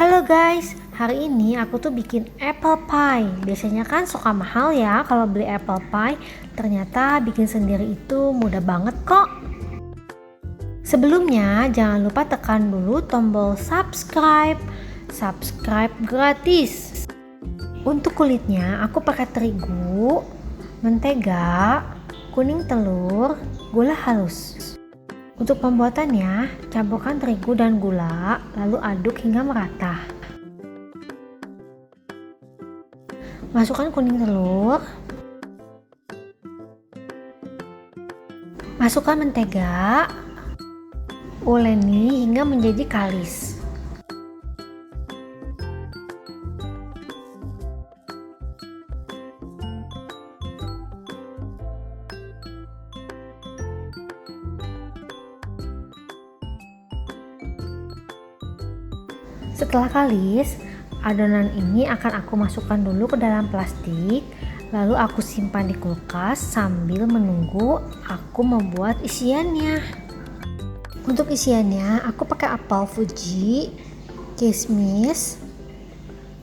Halo guys, hari ini aku tuh bikin apple pie. Biasanya kan suka mahal ya kalau beli apple pie. Ternyata bikin sendiri itu mudah banget kok. Sebelumnya jangan lupa tekan dulu tombol subscribe. Subscribe gratis. Untuk kulitnya aku pakai terigu, mentega, kuning telur, gula halus. Untuk pembuatannya, campurkan terigu dan gula, lalu aduk hingga merata. Masukkan kuning telur. Masukkan mentega. Uleni hingga menjadi kalis. Setelah kalis, adonan ini akan aku masukkan dulu ke dalam plastik, lalu aku simpan di kulkas sambil menunggu aku membuat isiannya. Untuk isiannya, aku pakai apel Fuji, kismis,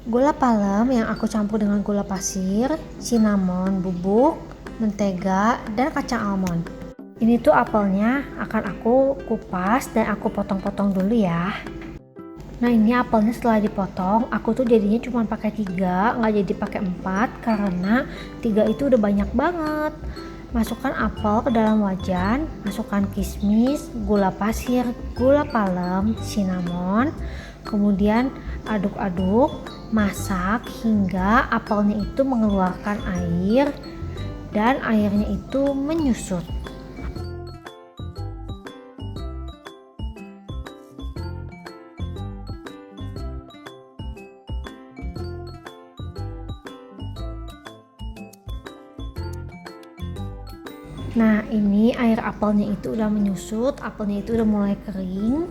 gula palem yang aku campur dengan gula pasir, cinnamon bubuk, mentega, dan kacang almond. Ini tuh apelnya akan aku kupas dan aku potong-potong dulu ya. Nah, ini apelnya setelah dipotong, aku tuh jadinya cuma pakai 3, nggak jadi pakai 4 karena 3 itu udah banyak banget. Masukkan apel ke dalam wajan, masukkan kismis, gula pasir, gula palem, cinnamon, kemudian aduk-aduk, masak hingga apelnya itu mengeluarkan air dan airnya itu menyusut. Nah, ini air apelnya itu udah menyusut, apelnya itu udah mulai kering.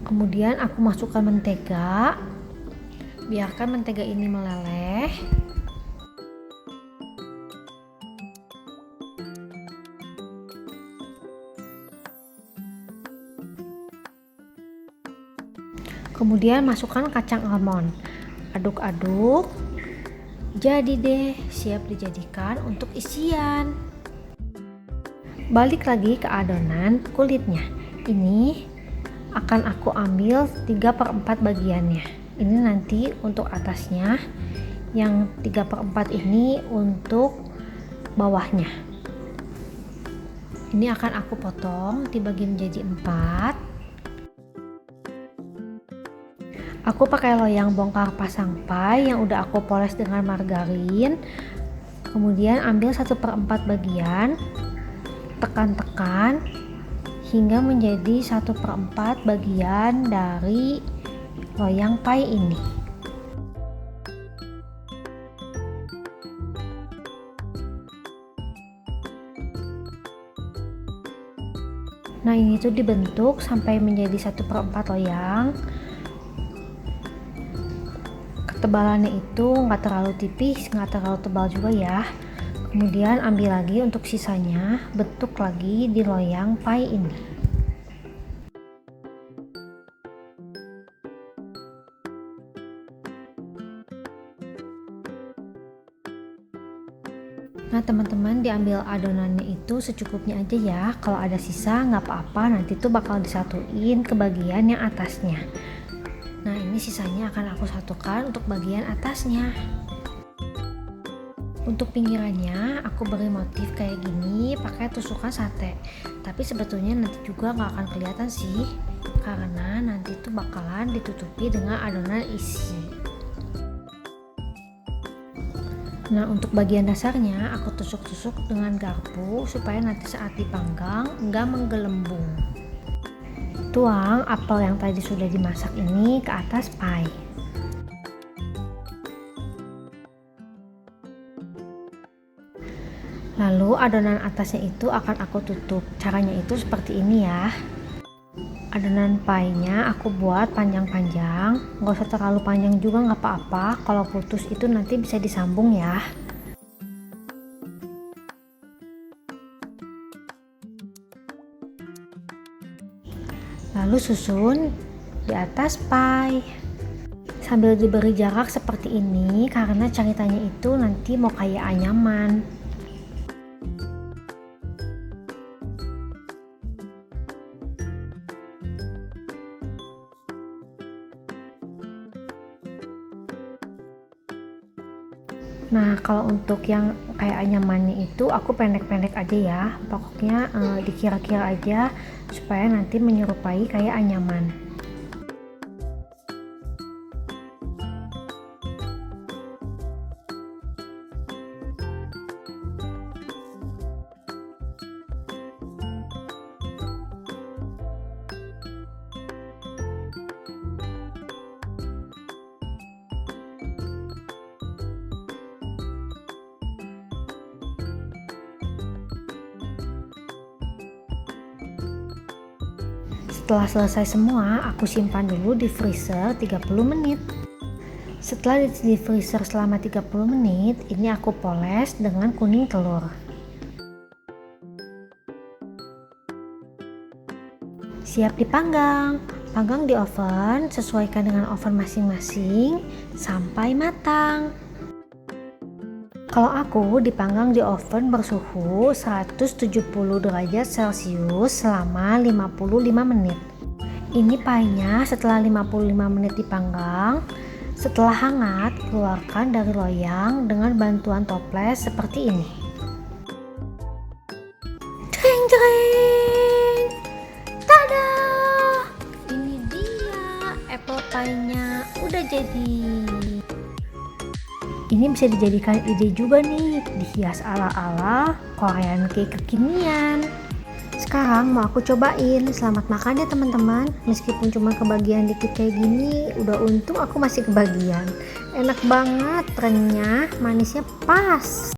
Kemudian aku masukkan mentega. Biarkan mentega ini meleleh. Kemudian masukkan kacang almond. Aduk-aduk. Jadi deh, siap dijadikan untuk isian. Balik lagi ke adonan kulitnya. Ini akan aku ambil 3/4 bagiannya. Ini nanti untuk atasnya, yang 3/4 ini untuk bawahnya. Ini akan aku potong dibagi menjadi 4. Aku pakai loyang bongkar pasang pie yang udah aku poles dengan margarin. Kemudian ambil 1/4 bagian, tekan-tekan hingga menjadi 1/4 bagian dari loyang pie ini. Nah, ini tuh dibentuk sampai menjadi 1/4 loyang. Ketebalannya itu nggak terlalu tipis, nggak terlalu tebal juga ya. Kemudian ambil lagi untuk sisanya, bentuk lagi di loyang pie ini. Nah teman-teman, diambil adonannya itu secukupnya aja ya. Kalau ada sisa nggak apa-apa, nanti tuh bakal disatuin ke bagian yang atasnya. Nah ini sisanya akan aku satukan untuk bagian atasnya. Untuk pinggirannya aku beri motif kayak gini pakai tusukan sate, tapi sebetulnya nanti juga nggak akan kelihatan sih karena nanti tuh bakalan ditutupi dengan adonan isi. Nah untuk bagian dasarnya aku tusuk-tusuk dengan garpu supaya nanti saat dipanggang nggak menggelembung. Tuang apel yang tadi sudah dimasak ini ke atas pie. Lalu adonan atasnya itu akan aku tutup. Caranya itu seperti ini ya. Adonan pie-nya aku buat panjang-panjang, nggak usah terlalu panjang juga nggak apa-apa. Kalau putus itu nanti bisa disambung ya. Lalu susun di atas pie. Sambil diberi jarak seperti ini karena ceritanya itu nanti mau kayak anyaman. Nah, kalau untuk yang kayak anyamannya itu aku pendek-pendek aja ya. Pokoknya dikira-kira aja supaya nanti menyerupai kayak anyaman. Setelah selesai semua, aku simpan dulu di freezer 30 menit. Setelah di freezer selama 30 menit, ini aku poles dengan kuning telur. Siap dipanggang. Panggang di oven, sesuaikan dengan oven masing-masing sampai matang. Kalau aku dipanggang di oven bersuhu 170 derajat Celcius selama 55 menit. Ini painya setelah 55 menit dipanggang. Setelah hangat, keluarkan dari loyang dengan bantuan toples seperti ini. Jreng jreng. Tada! Ini dia apple pie-nya udah jadi. Ini bisa dijadikan ide juga nih, dihias ala-ala Korean cake kekinian. Sekarang mau aku cobain. Selamat makan ya teman-teman. Meskipun cuma kebagian dikit kayak gini, udah untung aku masih kebagian. Enak banget, renyah, manisnya pas.